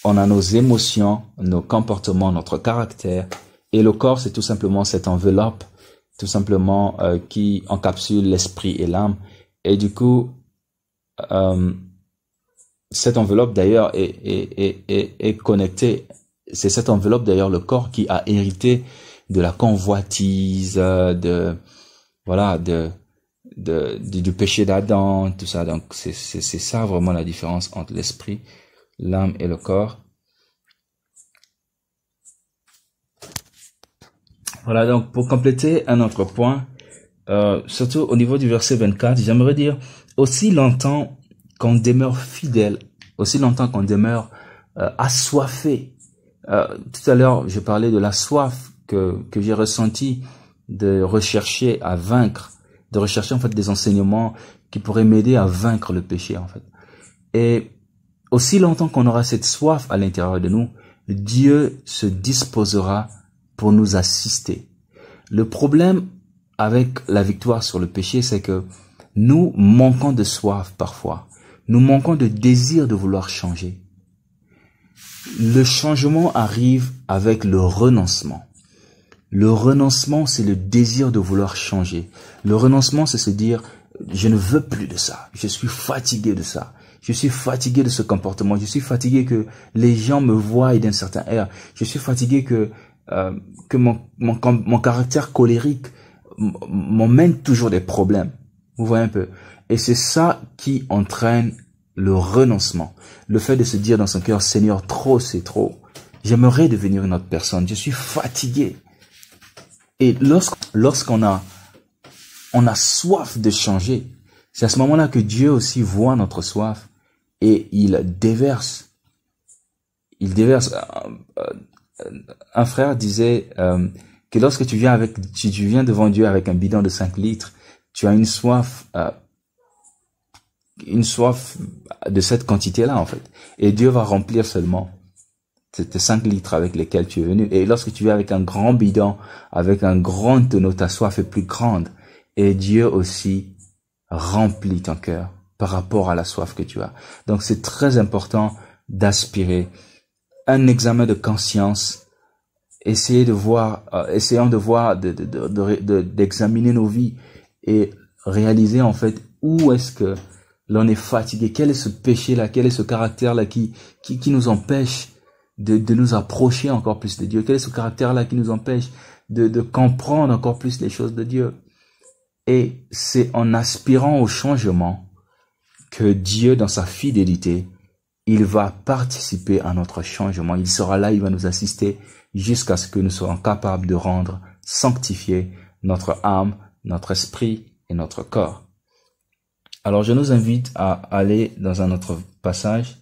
on a nos émotions, nos comportements, notre caractère. Et le corps, c'est tout simplement cette enveloppe, tout simplement, qui encapsule l'esprit et l'âme. Et du coup, cette enveloppe d'ailleurs est connectée. C'est cette enveloppe d'ailleurs, le corps, qui a hérité de la convoitise, du péché d'Adam, tout ça. Donc c'est ça vraiment la différence entre l'esprit, l'âme et le corps. Voilà, donc pour compléter un autre point, surtout au niveau du verset 24, j'aimerais dire, aussi longtemps qu'on demeure fidèle, aussi longtemps qu'on demeure assoiffé. Tout à l'heure, je parlais de la soif que j'ai ressentie de rechercher à vaincre, de rechercher en fait des enseignements qui pourraient m'aider à vaincre le péché en fait. Et aussi longtemps qu'on aura cette soif à l'intérieur de nous, Dieu se disposera pour nous assister. Le problème avec la victoire sur le péché, c'est que nous manquons de soif parfois. Nous manquons de désir de vouloir changer. Le changement arrive avec le renoncement. Le renoncement, c'est le désir de vouloir changer. Le renoncement, c'est se dire, je ne veux plus de ça. Je suis fatigué de ça. Je suis fatigué de ce comportement. Je suis fatigué que les gens me voient d'un certain air. Je suis fatigué que mon caractère colérique m'emmène toujours des problèmes. Vous voyez un peu. Et c'est ça qui entraîne le renoncement. Le fait de se dire dans son cœur, Seigneur, trop c'est trop. J'aimerais devenir une autre personne. Je suis fatigué. Et lorsqu'on a soif de changer, c'est à ce moment-là que Dieu aussi voit notre soif et il déverse. Il déverse. Un frère disait que lorsque tu viens devant Dieu avec un bidon de 5 litres, tu as une soif de cette quantité-là, en fait. Et Dieu va remplir seulement tes 5 litres avec lesquels tu es venu. Et lorsque tu viens avec un grand bidon, avec un grand tonneau, ta soif est plus grande. Et Dieu aussi remplit ton cœur par rapport à la soif que tu as. Donc, c'est très important d'aspirer. Un examen de conscience. Essayons de voir, d'examiner nos vies et réaliser, en fait, où est-ce que l'on est fatigué, quel est ce péché-là, quel est ce caractère-là qui nous empêche de nous approcher encore plus de Dieu, quel est ce caractère-là qui nous empêche de comprendre encore plus les choses de Dieu. Et c'est en aspirant au changement que Dieu, dans sa fidélité, il va participer à notre changement. Il sera là, il va nous assister jusqu'à ce que nous soyons capables de rendre sanctifier notre âme, notre esprit et notre corps. Alors, je nous invite à aller dans un autre passage,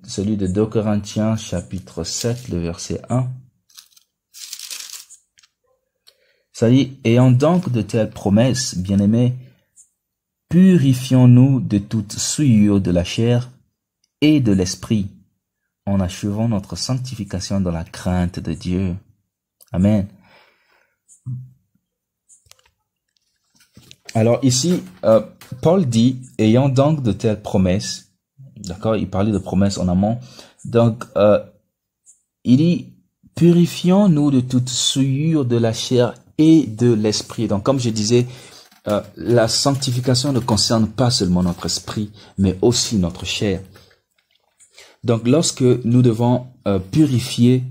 celui de 2 Corinthiens, chapitre 7, le verset 1. Ça dit, ayant donc de telles promesses, bien-aimés, purifions-nous de toute souillure de la chair et de l'esprit, en achevant notre sanctification dans la crainte de Dieu. Amen. Alors ici, Paul dit, ayant donc de telles promesses, d'accord, il parlait de promesses en amont, donc il dit, purifions-nous de toute souillure de la chair et de l'esprit. Donc comme je disais, la sanctification ne concerne pas seulement notre esprit, mais aussi notre chair. Donc lorsque nous devons purifier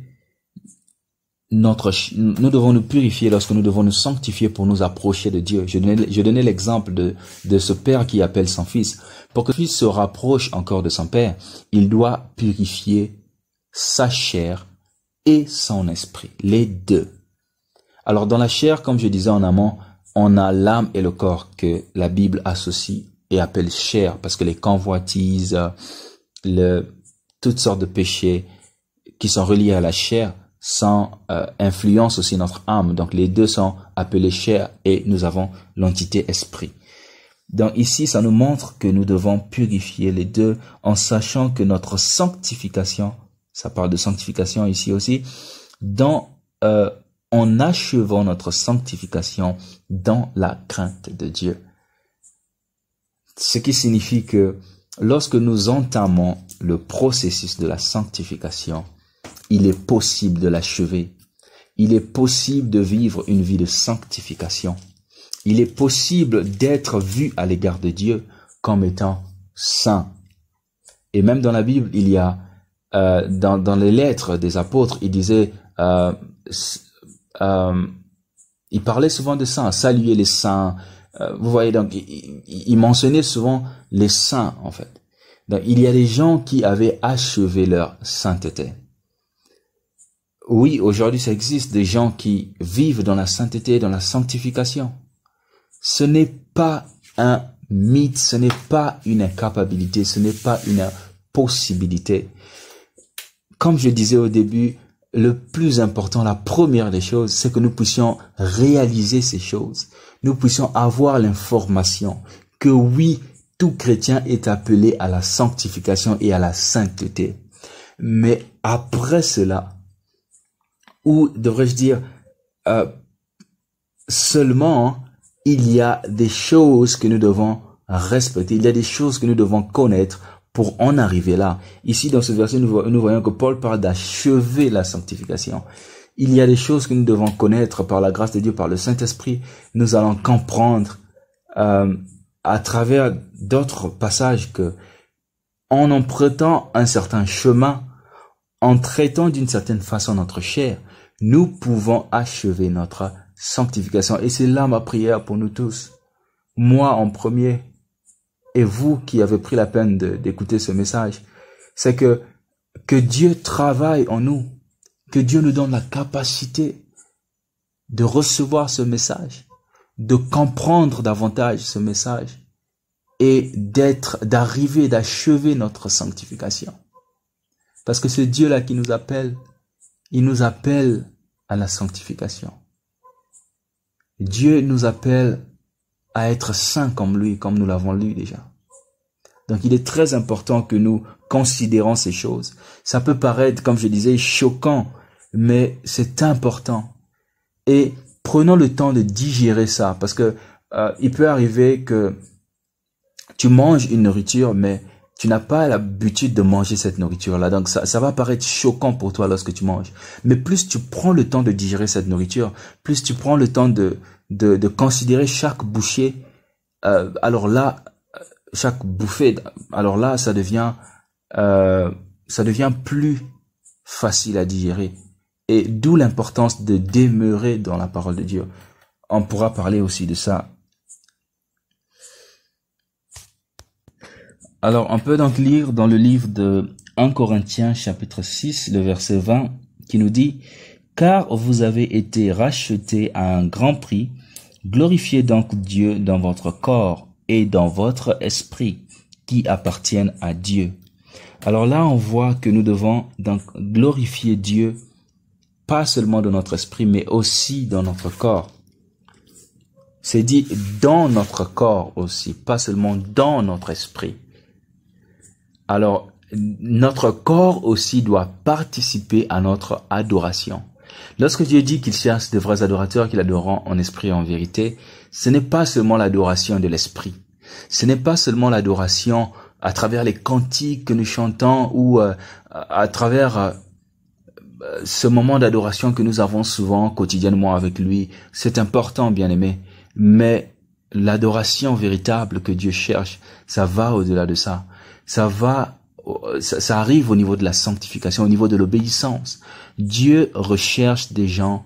nous devons nous purifier lorsque nous devons nous sanctifier pour nous approcher de Dieu. Je donnais l'exemple de ce père qui appelle son fils. Pour que le fils se rapproche encore de son père, il doit purifier sa chair et son esprit, les deux. Alors dans la chair, comme je disais en amont, on a l'âme et le corps que la Bible associe et appelle chair, parce que les convoitises, toutes sortes de péchés qui sont reliés à la chair, influencent aussi notre âme. Donc les deux sont appelés chair et nous avons l'entité esprit. Donc ici, ça nous montre que nous devons purifier les deux en sachant que notre sanctification, ça parle de sanctification ici aussi, en achevant notre sanctification dans la crainte de Dieu. Ce qui signifie que lorsque nous entamons le processus de la sanctification, il est possible de l'achever. Il est possible de vivre une vie de sanctification. Il est possible d'être vu à l'égard de Dieu comme étant saint. Et même dans la Bible, il y a, dans les lettres des apôtres, il disait, il parlait souvent de saints, saluer les saints. Vous voyez, donc, il mentionnait souvent les saints, en fait. Donc, il y a des gens qui avaient achevé leur sainteté. Oui, aujourd'hui, ça existe des gens qui vivent dans la sainteté, dans la sanctification. Ce n'est pas un mythe, ce n'est pas une incapacité, ce n'est pas une possibilité. Comme je disais au début, le plus important, la première des choses, c'est que nous puissions réaliser ces choses. Nous puissions avoir l'information que oui, tout chrétien est appelé à la sanctification et à la sainteté. Mais après cela, ou devrais-je dire, seulement il y a des choses que nous devons respecter, il y a des choses que nous devons connaître pour en arriver là. Ici, dans ce verset, nous voyons que Paul parle d'achever la sanctification. Il y a des choses que nous devons connaître par la grâce de Dieu, par le Saint-Esprit. Nous allons comprendre à travers d'autres passages que en empruntant un certain chemin, en traitant d'une certaine façon notre chair, nous pouvons achever notre sanctification. Et c'est là ma prière pour nous tous. Moi en premier, et vous qui avez pris la peine d'écouter ce message, c'est que Dieu travaille en nous, que Dieu nous donne la capacité de recevoir ce message, de comprendre davantage ce message et d'arriver, d'achever notre sanctification. Parce que ce Dieu-là qui nous appelle, il nous appelle à la sanctification. Dieu nous appelle à être saints comme lui, comme nous l'avons lu déjà. Donc il est très important que nous considérons ces choses. Ça peut paraître, comme je disais, choquant, mais c'est important. Et prenons le temps de digérer ça, parce que il peut arriver que tu manges une nourriture, mais tu n'as pas l'habitude de manger cette nourriture-là. Donc, ça va paraître choquant pour toi lorsque tu manges. Mais plus tu prends le temps de digérer cette nourriture, plus tu prends le temps de considérer chaque bouchée, alors là, chaque bouffée, alors là, ça devient plus facile à digérer. Et d'où l'importance de demeurer dans la parole de Dieu. On pourra parler aussi de ça. Alors, on peut donc lire dans le livre de 1 Corinthiens chapitre 6, le verset 20, qui nous dit « Car vous avez été rachetés à un grand prix, glorifiez donc Dieu dans votre corps et dans votre esprit, qui appartiennent à Dieu. » Alors là, on voit que nous devons donc glorifier Dieu, pas seulement dans notre esprit, mais aussi dans notre corps. C'est dit dans notre corps aussi, pas seulement dans notre esprit. Alors, notre corps aussi doit participer à notre adoration. Lorsque Dieu dit qu'il cherche de vrais adorateurs qui l'adoreront en esprit et en vérité, ce n'est pas seulement l'adoration de l'esprit. Ce n'est pas seulement l'adoration à travers les cantiques que nous chantons ou à travers ce moment d'adoration que nous avons souvent quotidiennement avec lui. C'est important, bien-aimé. Mais l'adoration véritable que Dieu cherche, ça va au-delà de ça. Ça arrive au niveau de la sanctification, au niveau de l'obéissance. Dieu recherche des gens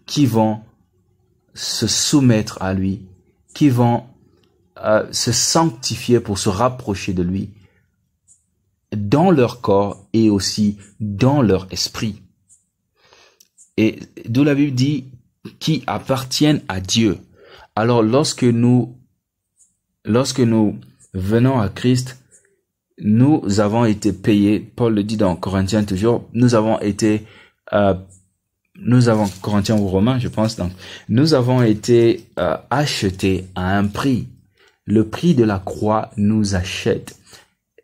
qui vont se soumettre à lui, qui vont se sanctifier pour se rapprocher de lui dans leur corps et aussi dans leur esprit. Et d'où la Bible dit qui appartiennent à Dieu. Alors lorsque nous venons à Christ, nous avons été payés, Paul le dit dans Corinthiens toujours, Corinthiens ou Romains, je pense, donc, nous avons été achetés à un prix. Le prix de la croix nous achète.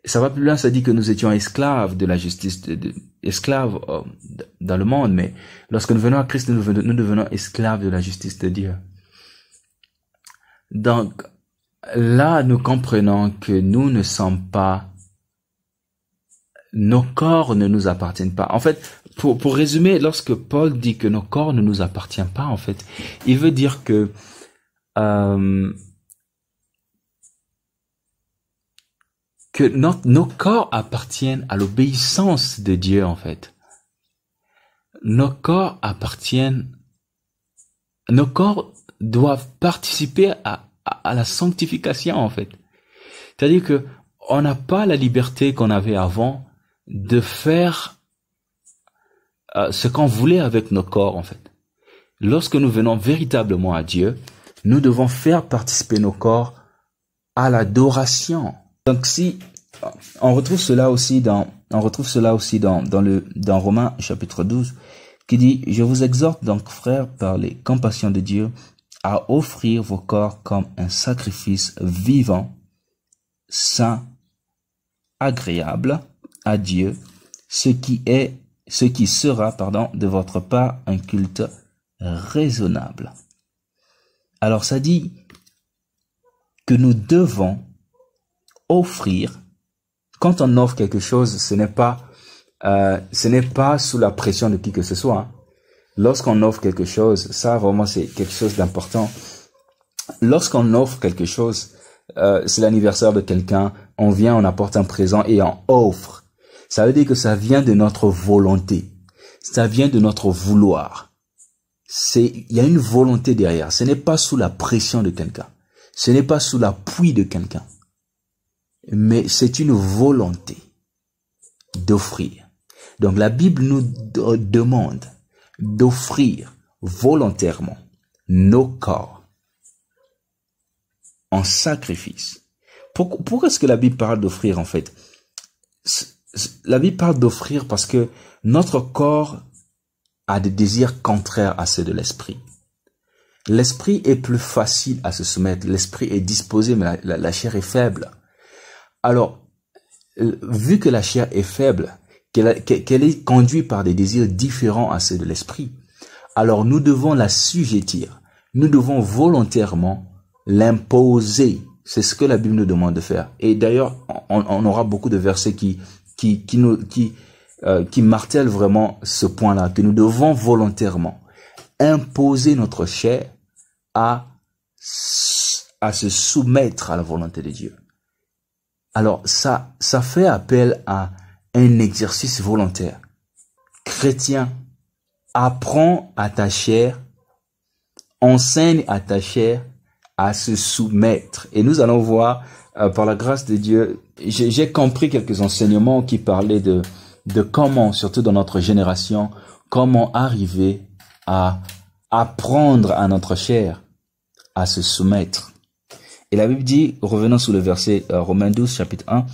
Ça va plus loin, ça dit que nous étions esclaves de la justice, esclaves dans le monde, mais lorsque nous venons à Christ, nous devenons esclaves de la justice de Dieu. Donc, là, nous comprenons que nous ne sommes pas, nos corps ne nous appartiennent pas. En fait, pour résumer, lorsque Paul dit que nos corps ne nous appartiennent pas, en fait, il veut dire que nos corps appartiennent à l'obéissance de Dieu, en fait. Nos corps doivent participer à la sanctification, en fait. C'est-à-dire que on n'a pas la liberté qu'on avait avant de faire ce qu'on voulait avec nos corps, en fait. Lorsque nous venons véritablement à Dieu, nous devons faire participer nos corps à l'adoration. Donc si on retrouve cela aussi dans Romains chapitre 12 qui dit: je vous exhorte donc, frères, par les compassions de Dieu, à offrir vos corps comme un sacrifice vivant, saint, agréable à Dieu, ce qui sera de votre part un culte raisonnable. Alors ça dit que nous devons offrir. Quand on offre quelque chose, ce n'est pas sous la pression de qui que ce soit. Hein. Lorsqu'on offre quelque chose, ça vraiment c'est quelque chose d'important. Lorsqu'on offre quelque chose, c'est l'anniversaire de quelqu'un, on vient, on apporte un présent et on offre. Ça veut dire que ça vient de notre volonté. Ça vient de notre vouloir. Il y a une volonté derrière. Ce n'est pas sous la pression de quelqu'un. Ce n'est pas sous l'appui de quelqu'un. Mais c'est une volonté d'offrir. Donc la Bible nous demande d'offrir volontairement nos corps en sacrifice. Pourquoi est-ce que la Bible parle d'offrir en fait? La Bible parle d'offrir parce que notre corps a des désirs contraires à ceux de l'esprit. L'esprit est plus facile à se soumettre. L'esprit est disposé, mais la chair est faible. Alors, vu que la chair est faible, qu'elle est conduite par des désirs différents à ceux de l'esprit, alors nous devons la sujettir. Nous devons volontairement l'imposer. C'est ce que la Bible nous demande de faire. Et d'ailleurs, on aura beaucoup de versets qui martèlent vraiment ce point-là, que nous devons volontairement imposer notre chair à se soumettre à la volonté de Dieu. Alors, ça fait appel à un exercice volontaire. Chrétien, apprends à ta chair, enseigne à ta chair à se soumettre. Et nous allons voir par la grâce de Dieu, j'ai compris quelques enseignements qui parlaient de comment, surtout dans notre génération, comment arriver à apprendre à notre chair à se soumettre. Et la Bible dit, revenons sur le verset Romains 12, chapitre 1,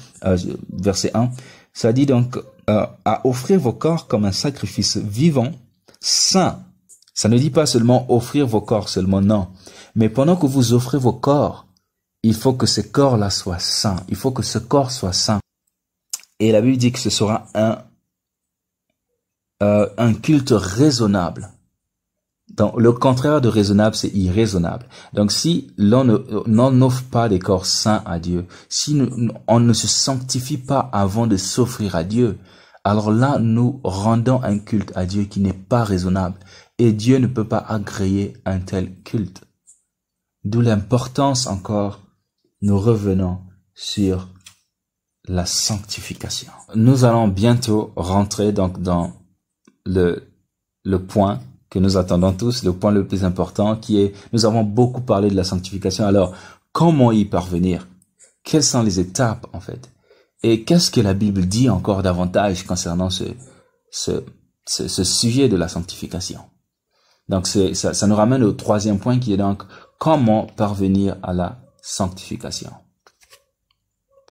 verset 1, ça dit donc à offrir vos corps comme un sacrifice vivant, saint. Ça ne dit pas seulement offrir vos corps seulement, non. Mais pendant que vous offrez vos corps, il faut que ce corps-là soit saint. Il faut que ce corps soit saint. Et la Bible dit que ce sera un culte raisonnable. Donc, le contraire de raisonnable, c'est irraisonnable. Donc, si l'on n'offre pas des corps saints à Dieu, si on ne se sanctifie pas avant de s'offrir à Dieu, alors là, nous rendons un culte à Dieu qui n'est pas raisonnable. Et Dieu ne peut pas agréer un tel culte. D'où l'importance encore, nous revenons sur la sanctification. Nous allons bientôt rentrer donc dans le point que nous attendons tous, le point le plus important qui est, nous avons beaucoup parlé de la sanctification. Alors, comment y parvenir? Quelles sont les étapes, en fait? Et qu'est-ce que la Bible dit encore davantage concernant ce sujet de la sanctification? Donc, ça nous ramène au troisième point qui est donc, comment parvenir à la sanctification?